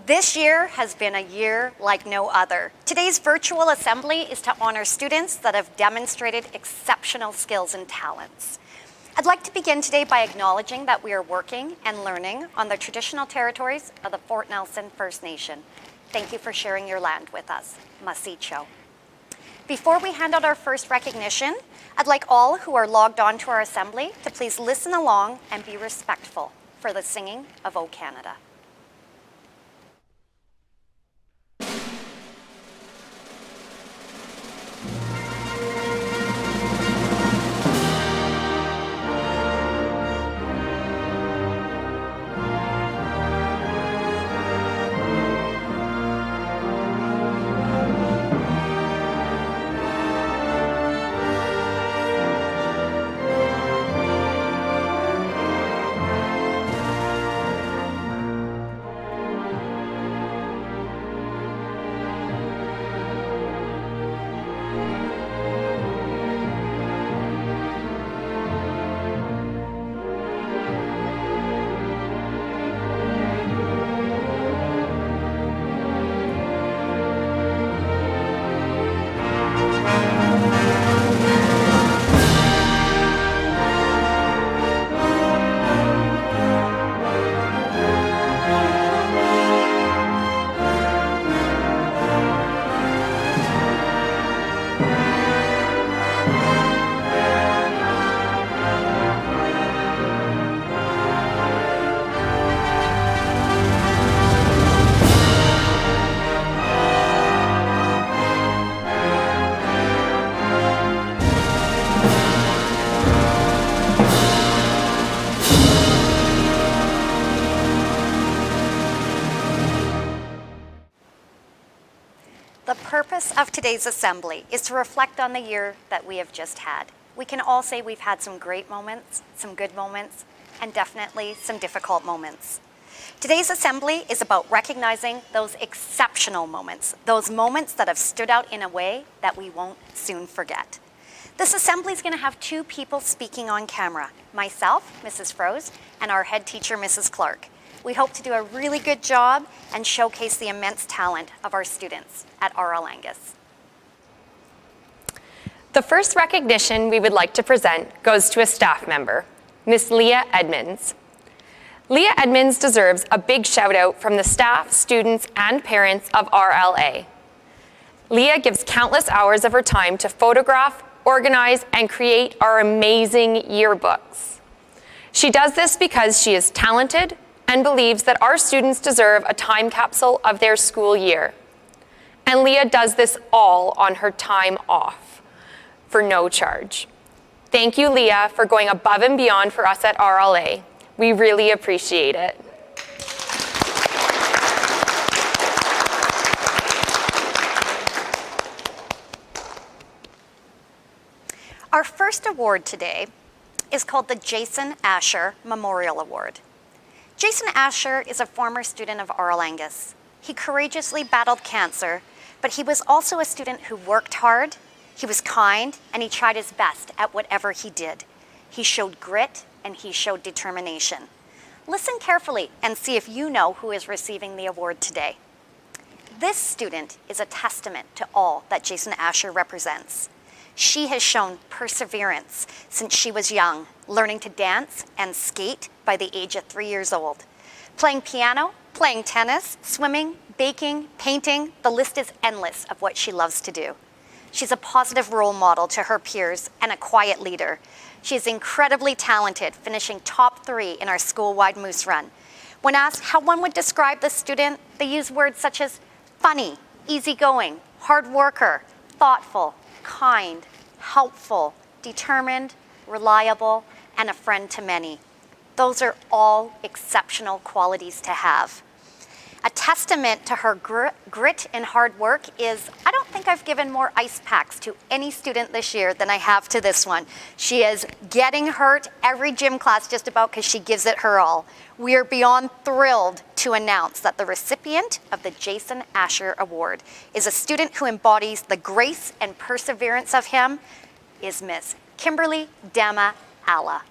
This year has been a year like no other. Today's virtual assembly is to honor students that have demonstrated exceptional skills and talents. I'd like to begin today by acknowledging that we are working and learning on the traditional territories of the Fort Nelson First Nation. Thank you for sharing your land with us. Masicho. Before we hand out our first recognition, I'd like all who are logged on to our assembly to please listen along and be respectful for the singing of O Canada. The purpose of today's assembly is to reflect on the year that we have just had. We can all say we've had some great moments, some good moments, and definitely some difficult moments. Today's assembly is about recognizing those exceptional moments, those moments that have stood out in a way that we won't soon forget. This assembly is going to have two people speaking on camera, myself, Mrs. Froese, and our head teacher, Mrs. Clark. We hope to do a really good job and showcase the immense talent of our students at RL Angus. The first recognition we would like to present goes to a staff member, Miss Leah Edmonds. Leah Edmonds deserves a big shout out from the staff, students, and parents of RLA. Leah gives countless hours of her time to photograph, organize, and create our amazing yearbooks. She does this because she is talented and believes that our students deserve a time capsule of their school year. And Leah does this all on her time off for no charge. Thank you, Leah, for going above and beyond for us at RLA. We really appreciate it. Our first award today is called the Jason Asher Memorial Award. Jason Asher is a former student of RL Angus. He courageously battled cancer, but he was also a student who worked hard, he was kind, and he tried his best at whatever he did. He showed grit and he showed determination. Listen carefully and see if you know who is receiving the award today. This student is a testament to all that Jason Asher represents. She has shown perseverance since she was young, learning to dance and skate by the age of 3 years old. Playing piano, playing tennis, swimming, baking, painting, the list is endless of what she loves to do. She's a positive role model to her peers and a quiet leader. She is incredibly talented, finishing top 3 in our school-wide Moose Run. When asked how one would describe the student, they use words such as funny, easygoing, hard worker, thoughtful, kind, helpful, determined, reliable, and a friend to many. Those are all exceptional qualities to have. A testament to her grit and hard work is, I don't think I've given more ice packs to any student this year than I have to this one. She is getting hurt every gym class just about because she gives it her all. We are beyond thrilled to announce that the recipient of the Jason Asher Award is a student who embodies the grace and perseverance of him, is Miss Kimberly Dama Alla.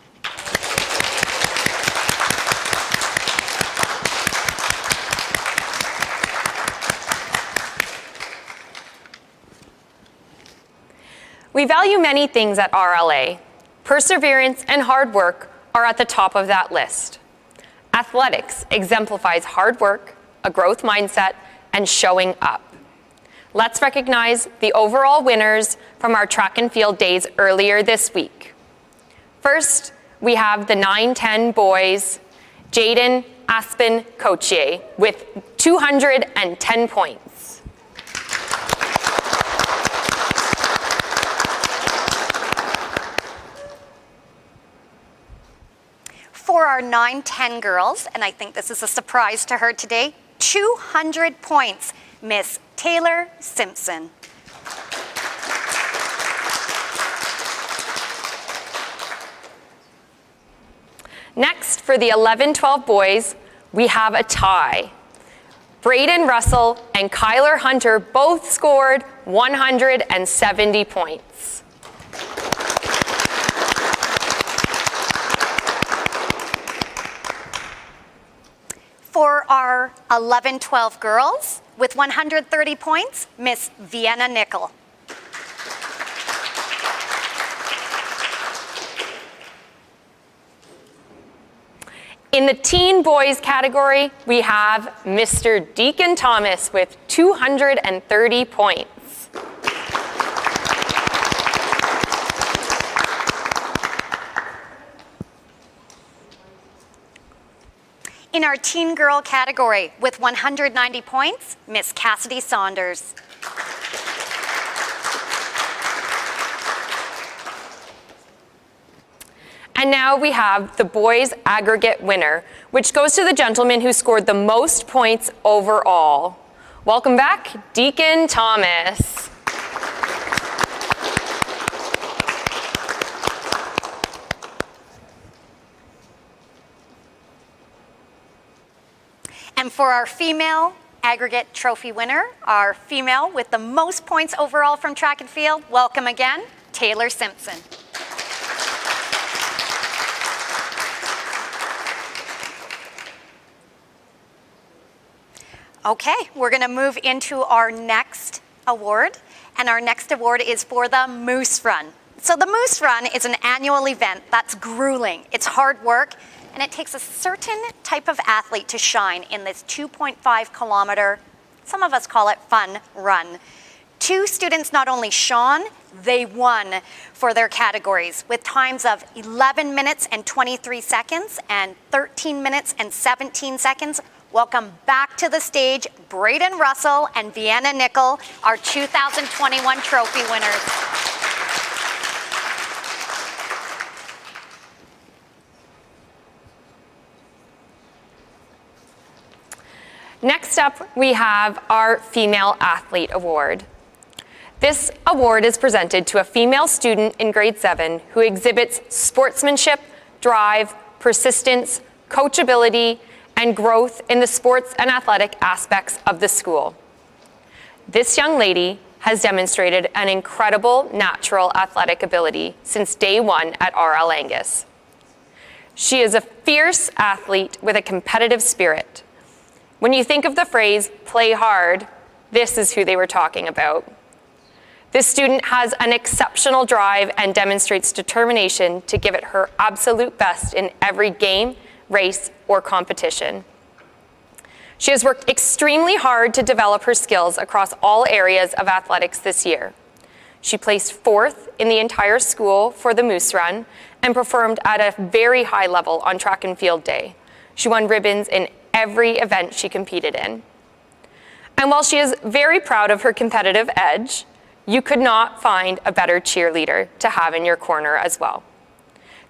We value many things at RLA. Perseverance and hard work are at the top of that list. Athletics exemplifies hard work, a growth mindset, and showing up. Let's recognize the overall winners from our track and field days earlier this week. First, we have the 9-10 boys, Jaden Aspen Cochier with 210 points. For our 9-10 girls, and I think this is a surprise to her today, 200 points, Miss Taylor Simpson. Next, for the 11-12 boys, we have a tie. Braden Russell and Kyler Hunter both scored 170 points. For our 11-12 girls, with 130 points, Miss Vienna Nickel. In the teen boys category, we have Mr. Deacon Thomas with 230 points. In our teen girl category, with 190 points, Miss Cassidy Saunders. And now we have the boys' aggregate winner, which goes to the gentleman who scored the most points overall. Welcome back, Deacon Thomas. And for our female aggregate trophy winner, our female with the most points overall from track and field, welcome again, Taylor Simpson. Okay, we're going to move into our next award, and our next award is for the Moose Run. So the Moose Run is an annual event that's grueling. It's hard work, and it takes a certain type of athlete to shine in this 2.5-kilometer, some of us call it fun, run. Two students not only shone, they won for their categories with times of 11 minutes and 23 seconds and 13 minutes and 17 seconds. Welcome back to the stage, Braden Russell and Vienna Nickel, our 2021 trophy winners. Next up, we have our Female Athlete Award. This award is presented to a female student in grade 7 who exhibits sportsmanship, drive, persistence, coachability, and growth in the sports and athletic aspects of the school. This young lady has demonstrated an incredible natural athletic ability since day one at RL Angus. She is a fierce athlete with a competitive spirit. When you think of the phrase, play hard, this is who they were talking about. This student has an exceptional drive and demonstrates determination to give it her absolute best in every game, race, or competition. She has worked extremely hard to develop her skills across all areas of athletics this year. She placed 4th in the entire school for the Moose Run and performed at a very high level on track and field day. She won ribbons in every event she competed in. And while she is very proud of her competitive edge, you could not find a better cheerleader to have in your corner as well.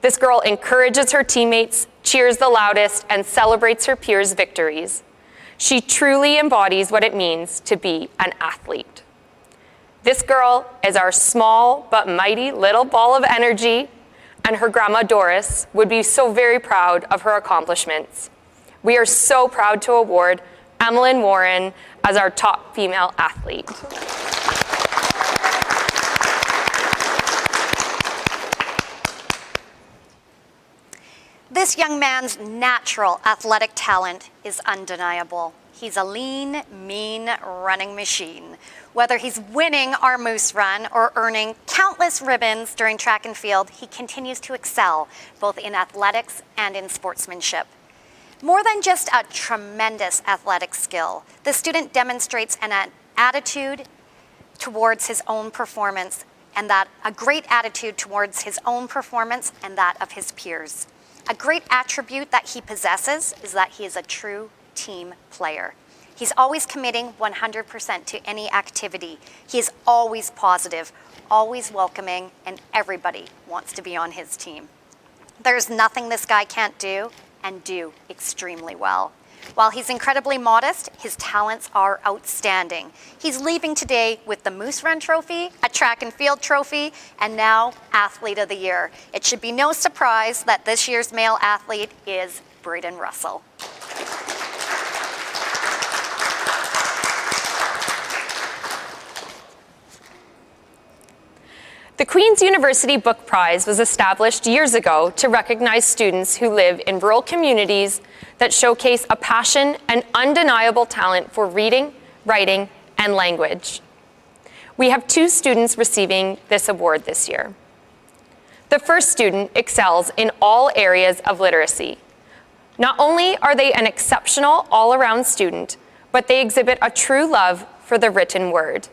This girl encourages her teammates, cheers the loudest, and celebrates her peers' victories. She truly embodies what it means to be an athlete. This girl is our small but mighty little ball of energy, and her grandma Doris would be so very proud of her accomplishments. We are so proud to award Emmeline Warren as our top female athlete. This young man's natural athletic talent is undeniable. he's a lean, mean running machine. Whether he's winning our Moose Run or earning countless ribbons during track and field, he continues to excel both in athletics and in sportsmanship. More than just a tremendous athletic skill, the student demonstrates an attitude towards his own performance, and that a great attitude towards his own performance and that of his peers. A great attribute that he possesses is that he is a true team player. He's always committing 100% to any activity. He is always positive, always welcoming, and everybody wants to be on his team. There's nothing this guy can't do, and do extremely well. While he's incredibly modest, his talents are outstanding. He's leaving today with the Moose Run Trophy, a track and field trophy, and now Athlete of the Year. It should be no surprise that this year's male athlete is Braden Russell. The Queen's University Book Prize was established years ago to recognize students who live in rural communities that showcase a passion and undeniable talent for reading, writing, and language. We have 2 students receiving this award this year. The first student excels in all areas of literacy. Not only are they an exceptional all-around student, but they exhibit a true love for the written word.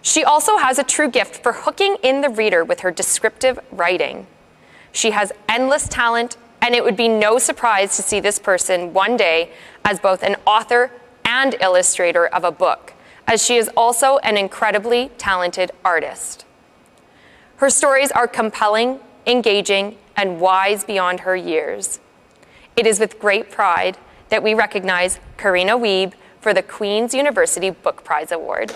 She also has a true gift for hooking in the reader with her descriptive writing. She has endless talent, and it would be no surprise to see this person one day as both an author and illustrator of a book, as she is also an incredibly talented artist. Her stories are compelling, engaging, and wise beyond her years. It is with great pride that we recognize Karina Wiebe for the Queen's University Book Prize Award.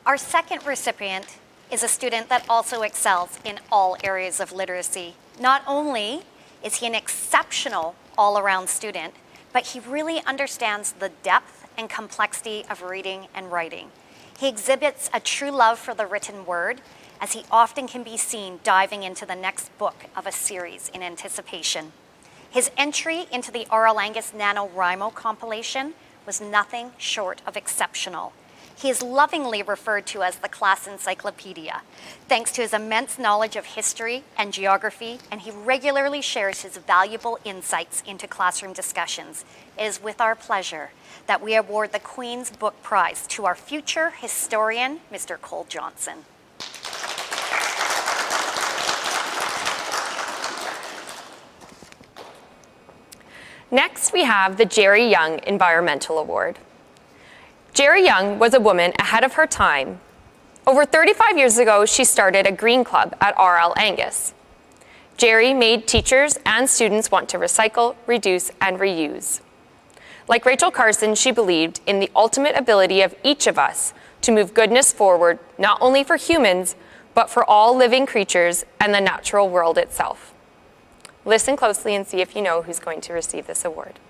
Our second recipient is a student that also excels in all areas of literacy. Not only is he an exceptional all-around student, but he really understands the depth and complexity of reading and writing. He exhibits a true love for the written word, as he often can be seen diving into the next book of a series in anticipation. His entry into the Angus NaNoWriMo compilation was nothing short of exceptional. He is lovingly referred to as the class encyclopedia, thanks to his immense knowledge of history and geography, and he regularly shares his valuable insights into classroom discussions. It is with our pleasure that we award the Queen's Book Prize to our future historian, Mr. Cole Johnson. Next, we have the Jerry Young Environmental Award. Jerry Young was a woman ahead of her time. Over 35 years ago, she started a green club at RL Angus. Jerry made teachers and students want to recycle, reduce, and reuse. Like Rachel Carson, she believed in the ultimate ability of each of us to move goodness forward, not only for humans, but for all living creatures and the natural world itself. Listen closely and see if you know who's going to receive this award.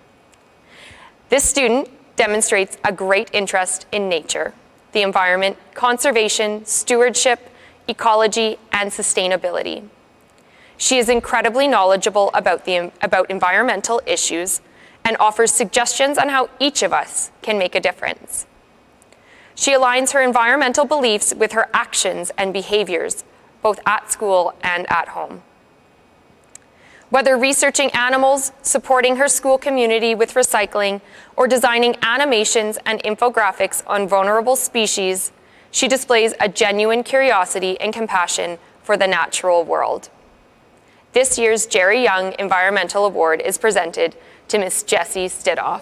This student demonstrates a great interest in nature, the environment, conservation, stewardship, ecology, and sustainability. She is incredibly knowledgeable about environmental issues and offers suggestions on how each of us can make a difference. She aligns her environmental beliefs with her actions and behaviors, both at school and at home. Whether researching animals, supporting her school community with recycling, or designing animations and infographics on vulnerable species, she displays a genuine curiosity and compassion for the natural world. This year's Jerry Young Environmental Award is presented to Miss Jessie Stidoff.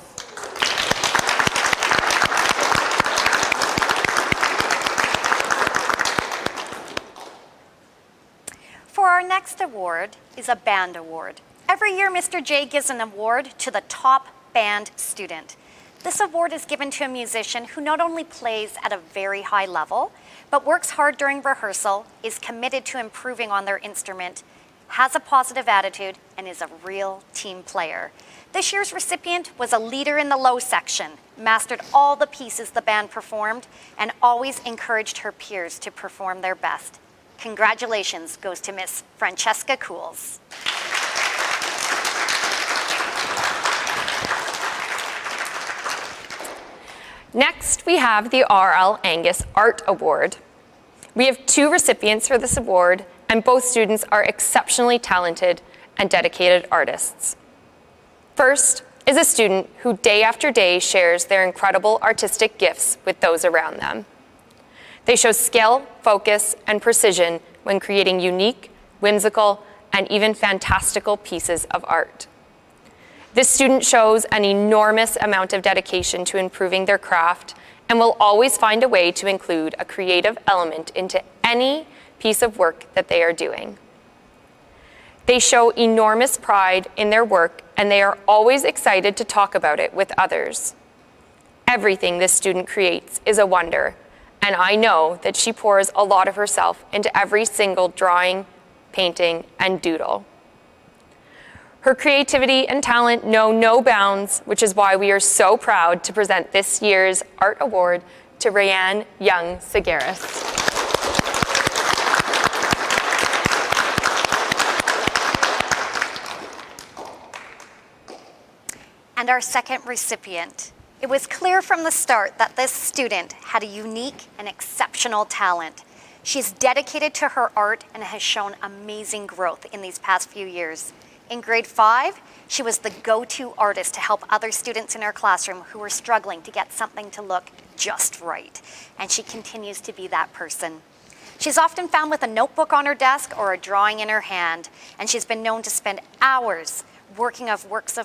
For our next award is a band award. Every year, Mr. J gives an award to the top band student. This award is given to a musician who not only plays at a very high level, but works hard during rehearsal, is committed to improving on their instrument, has a positive attitude, and is a real team player. This year's recipient was a leader in the low section, mastered all the pieces the band performed, and always encouraged her peers to perform their best. Congratulations goes to Miss Francesca Cools. Next, we have the RL Angus Art Award. We have 2 recipients for this award, and both students are exceptionally talented and dedicated artists. First is a student who day after day shares their incredible artistic gifts with those around them. They show skill, focus, and precision when creating unique, whimsical, and even fantastical pieces of art. This student shows an enormous amount of dedication to improving their craft and will always find a way to include a creative element into any piece of work that they are doing. They show enormous pride in their work, and they are always excited to talk about it with others. Everything this student creates is a wonder, and I know that she pours a lot of herself into every single drawing, painting, and doodle. Her creativity and talent know no bounds, which is why we are so proud to present this year's Art Award to Rayanne Young-Segaris. And our second recipient. It was clear from the start that this student had a unique and exceptional talent. She's dedicated to her art and has shown amazing growth in these past few years. In grade 5, she was the go-to artist to help other students in her classroom who were struggling to get something to look just right. And she continues to be that person. She's often found with a notebook on her desk or a drawing in her hand, and she's been known to spend hours working on works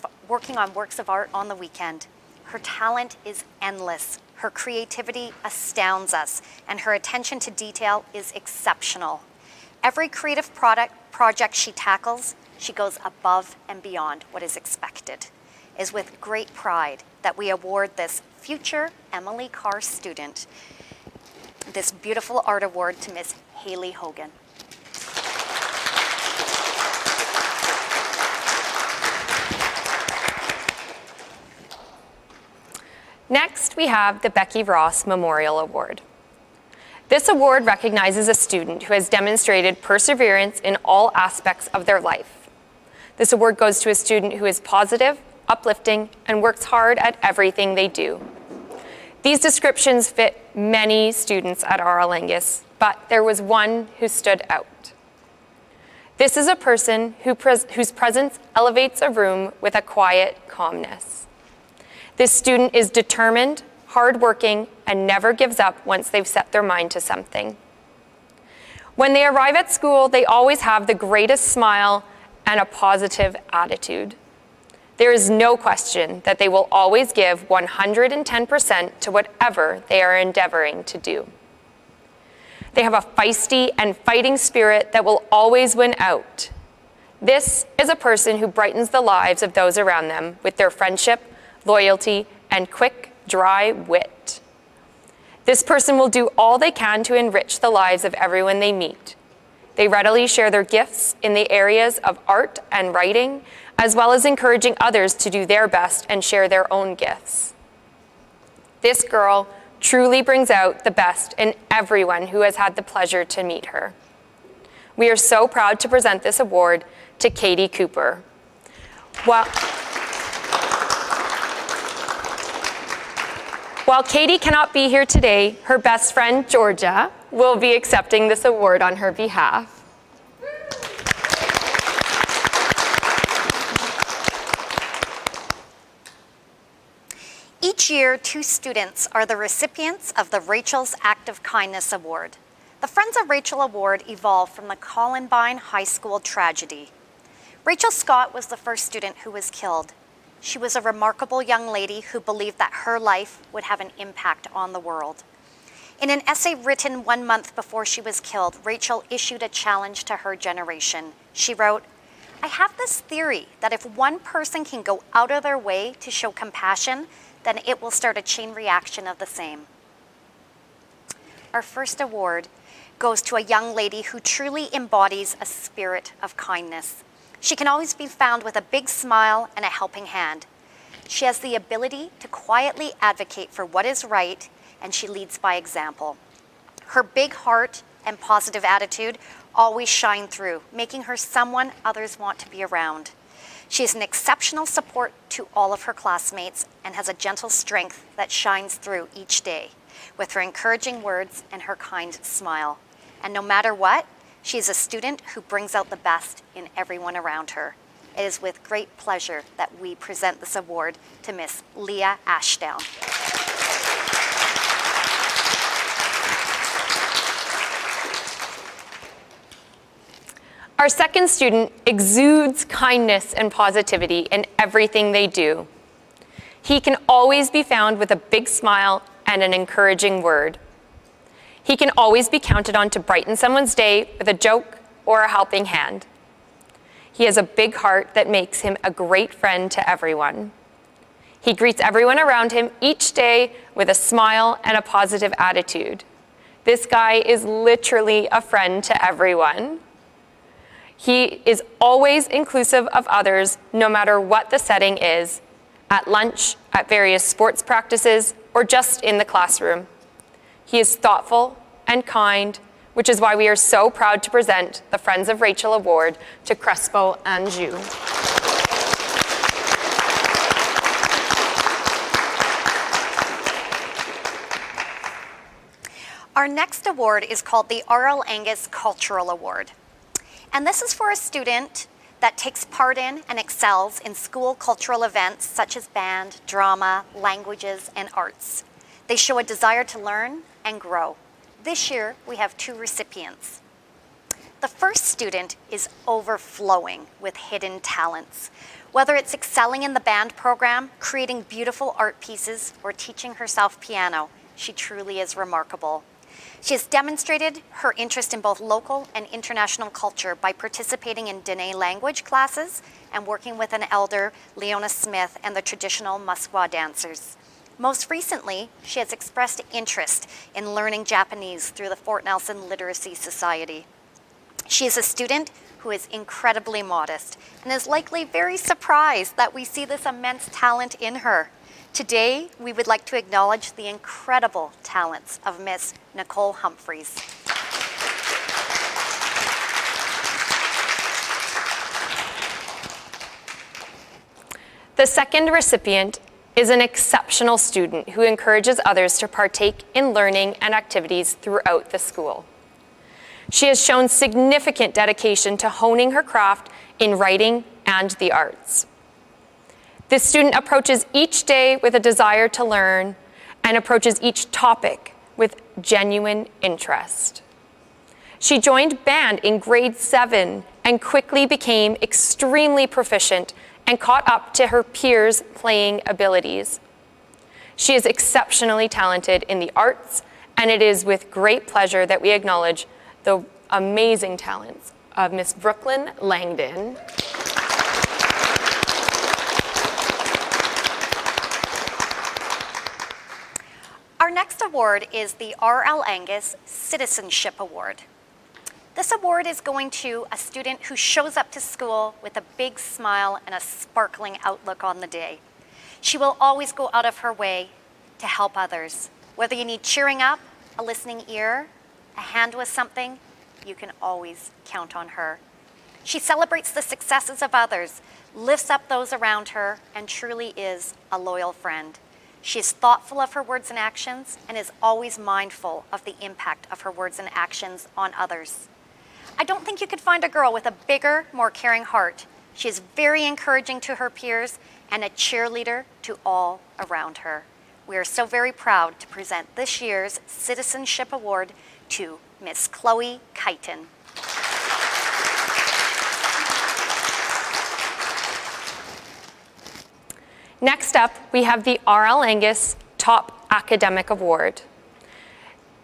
of art on the weekend. Her talent is endless. Her creativity astounds us, and her attention to detail is exceptional. Every creative project she tackles, she goes above and beyond what is expected. It is with great pride that we award this future Emily Carr student this beautiful art award to Miss Haley Hogan. Next, we have the Becky Ross Memorial Award. This award recognizes a student who has demonstrated perseverance in all aspects of their life. This award goes to a student who is positive, uplifting, and works hard at everything they do. These descriptions fit many students at RL Angus, but there was one who stood out. This is a person whose presence elevates a room with a quiet calmness. This student is determined, hardworking, and never gives up once they've set their mind to something. When they arrive at school, they always have the greatest smile and a positive attitude. There is no question that they will always give 110% to whatever they are endeavoring to do. They have a feisty and fighting spirit that will always win out. This is a person who brightens the lives of those around them with their friendship, loyalty, and quick, dry wit. This person will do all they can to enrich the lives of everyone they meet. They readily share their gifts in the areas of art and writing, as well as encouraging others to do their best and share their own gifts. This girl truly brings out the best in everyone who has had the pleasure to meet her. We are so proud to present this award to Katie Cooper. While Katie cannot be here today, her best friend, Georgia, will be accepting this award on her behalf. Each year, 2 students are the recipients of the Rachel's Act of Kindness Award. The Friends of Rachel Award evolved from the Columbine High School tragedy. Rachel Scott was the first student who was killed. She was a remarkable young lady who believed that her life would have an impact on the world. In an essay written 1 month before she was killed, Rachel issued a challenge to her generation. She wrote, "I have this theory that if one person can go out of their way to show compassion, then it will start a chain reaction of the same." Our first award goes to a young lady who truly embodies a spirit of kindness. She can always be found with a big smile and a helping hand. She has the ability to quietly advocate for what is right, and she leads by example. Her big heart and positive attitude always shine through, making her someone others want to be around. She is an exceptional support to all of her classmates and has a gentle strength that shines through each day with her encouraging words and her kind smile. And no matter what, she is a student who brings out the best in everyone around her. It is with great pleasure that we present this award to Miss Leah Ashdown. Our second student exudes kindness and positivity in everything they do. He can always be found with a big smile and an encouraging word. He can always be counted on to brighten someone's day with a joke or a helping hand. He has a big heart that makes him a great friend to everyone. He greets everyone around him each day with a smile and a positive attitude. This guy is literally a friend to everyone. He is always inclusive of others, no matter what the setting is, at lunch, at various sports practices, or just in the classroom. He is thoughtful and kind, which is why we are so proud to present the Friends of Rachel Award to Crespo Anjou. Our next award is called the RL Angus Cultural Award. And this is for a student that takes part in and excels in school cultural events such as band, drama, languages, and arts. They show a desire to learn and grow. This year, we have 2 recipients. The first student is overflowing with hidden talents. Whether it's excelling in the band program, creating beautiful art pieces, or teaching herself piano, she truly is remarkable. She has demonstrated her interest in both local and international culture by participating in Dene language classes and working with an elder, Leona Smith, and the traditional Musqueam dancers. Most recently, she has expressed interest in learning Japanese through the Fort Nelson Literacy Society. She is a student who is incredibly modest and is likely very surprised that we see this immense talent in her. Today, we would like to acknowledge the incredible talents of Miss Nicole Humphreys. The second recipient is an exceptional student who encourages others to partake in learning and activities throughout the school. She has shown significant dedication to honing her craft in writing and the arts. This student approaches each day with a desire to learn and approaches each topic with genuine interest. She joined band in grade 7 and quickly became extremely proficient and caught up to her peers' playing abilities. She is exceptionally talented in the arts, and it is with great pleasure that we acknowledge the amazing talents of Miss Brooklyn Langdon. Our next award is the RL Angus Citizenship Award. This award is going to a student who shows up to school with a big smile and a sparkling outlook on the day. She will always go out of her way to help others. Whether you need cheering up, a listening ear, a hand with something, you can always count on her. She celebrates the successes of others, lifts up those around her, and truly is a loyal friend. She is thoughtful of her words and actions and is always mindful of the impact of her words and actions on others. I don't think you could find a girl with a bigger, more caring heart. She is very encouraging to her peers and a cheerleader to all around her. We are so very proud to present this year's Citizenship Award to Miss Chloe Kyton. Next up, we have the RL Angus Top Academic Award.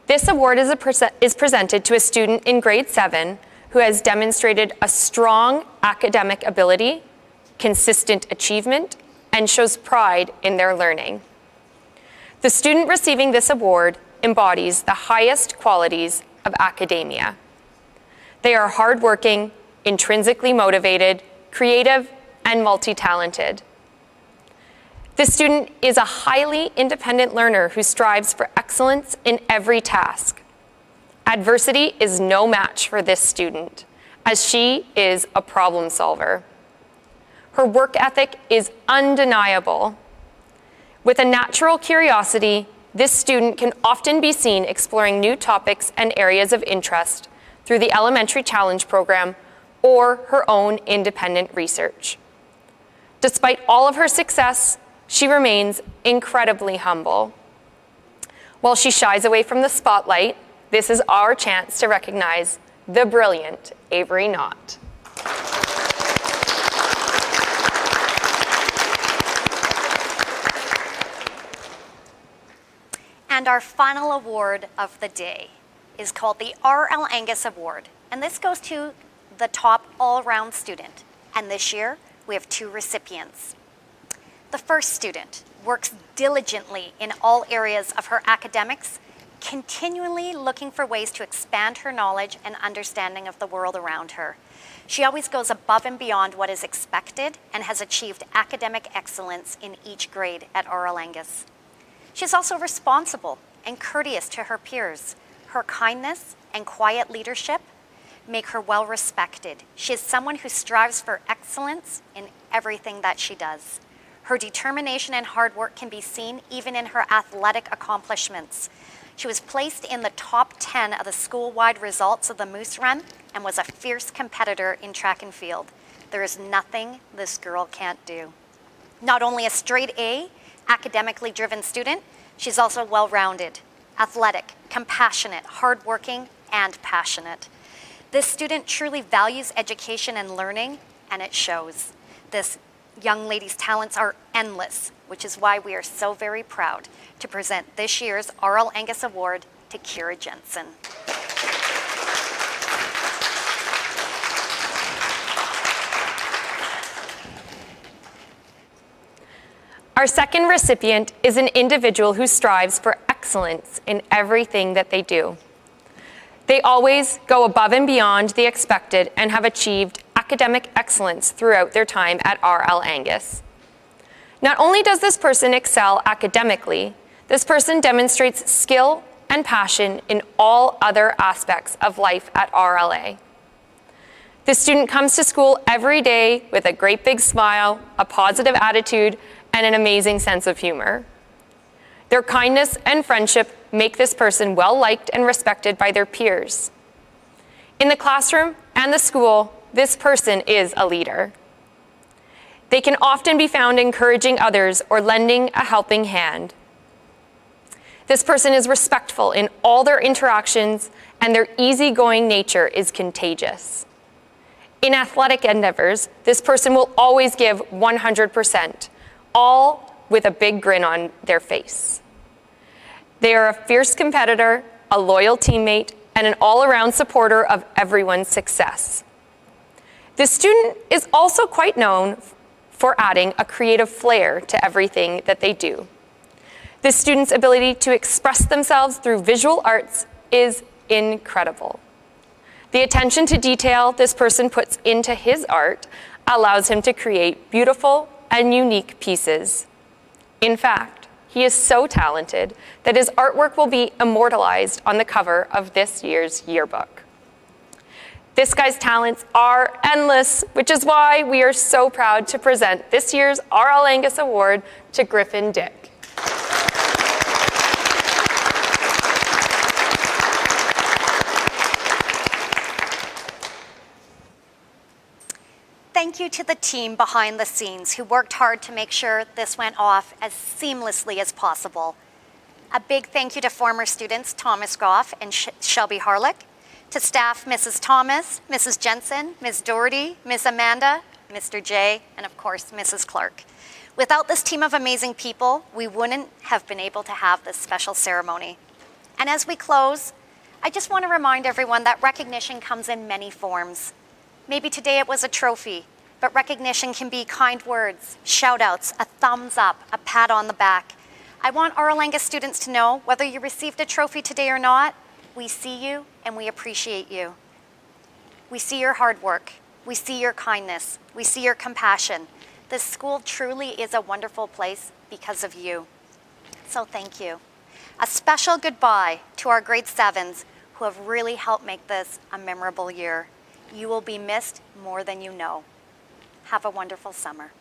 This award is presented to a student in grade 7 who has demonstrated a strong academic ability, consistent achievement, and shows pride in their learning. The student receiving this award embodies the highest qualities of academia. They are hardworking, intrinsically motivated, creative, and multi-talented. This student is a highly independent learner who strives for excellence in every task. Adversity is no match for this student, as she is a problem solver. Her work ethic is undeniable. With a natural curiosity, this student can often be seen exploring new topics and areas of interest through the Elementary Challenge Program or her own independent research. Despite all of her success, she remains incredibly humble. While she shies away from the spotlight, this is our chance to recognize the brilliant Avery Knott. And our final award of the day is called the RL Angus Award. And this goes to the top all-round student. And this year, we have 2 recipients. The first student works diligently in all areas of her academics, continually looking for ways to expand her knowledge and understanding of the world around her. She always goes above and beyond what is expected and has achieved academic excellence in each grade at RL Angus. She's also responsible and courteous to her peers. Her kindness and quiet leadership make her well respected. She is someone who strives for excellence in everything that she does. Her determination and hard work can be seen even in her athletic accomplishments. She was placed in the top 10 of the school-wide results of the Moose Run and was a fierce competitor in track and field. There is nothing this girl can't do. Not only a straight A, academically driven student, she's also well-rounded, athletic, compassionate, hardworking, and passionate. This student truly values education and learning, and it shows. This young lady's talents are endless, which is why we are so very proud to present this year's RL Angus Award to Kira Jensen. Our second recipient is an individual who strives for excellence in everything that they do. They always go above and beyond the expected and have achieved academic excellence throughout their time at RL Angus. Not only does this person excel academically, this person demonstrates skill and passion in all other aspects of life at RLA. This student comes to school every day with a great big smile, a positive attitude, and an amazing sense of humor. Their kindness and friendship make this person well-liked and respected by their peers. In the classroom and the school, this person is a leader. They can often be found encouraging others or lending a helping hand. This person is respectful in all their interactions, and their easygoing nature is contagious. In athletic endeavors, this person will always give 100%, all with a big grin on their face. They are a fierce competitor, a loyal teammate, and an all-around supporter of everyone's success. This student is also quite known for adding a creative flair to everything that they do. This student's ability to express themselves through visual arts is incredible. The attention to detail this person puts into his art allows him to create beautiful and unique pieces. In fact, he is so talented that his artwork will be immortalized on the cover of this year's yearbook. This guy's talents are endless, which is why we are so proud to present this year's RL Angus Award to Griffin Dick. Thank you to the team behind the scenes who worked hard to make sure this went off as seamlessly as possible. A big thank you to former students Thomas Goff and Shelby Harlick, to staff Mrs. Thomas, Mrs. Jensen, Ms. Doherty, Ms. Amanda, Mr. J, and of course, Mrs. Clark. Without this team of amazing people, we wouldn't have been able to have this special ceremony. And as we close, I just want to remind everyone that recognition comes in many forms. Maybe today it was a trophy, but recognition can be kind words, shout outs, a thumbs up, a pat on the back. I want RL Angus students to know whether you received a trophy today or not, we see you and we appreciate you. We see your hard work. We see your kindness. We see your compassion. This school truly is a wonderful place because of you. So thank you. A special goodbye to our grade 7s who have really helped make this a memorable year. You will be missed more than you know. Have a wonderful summer.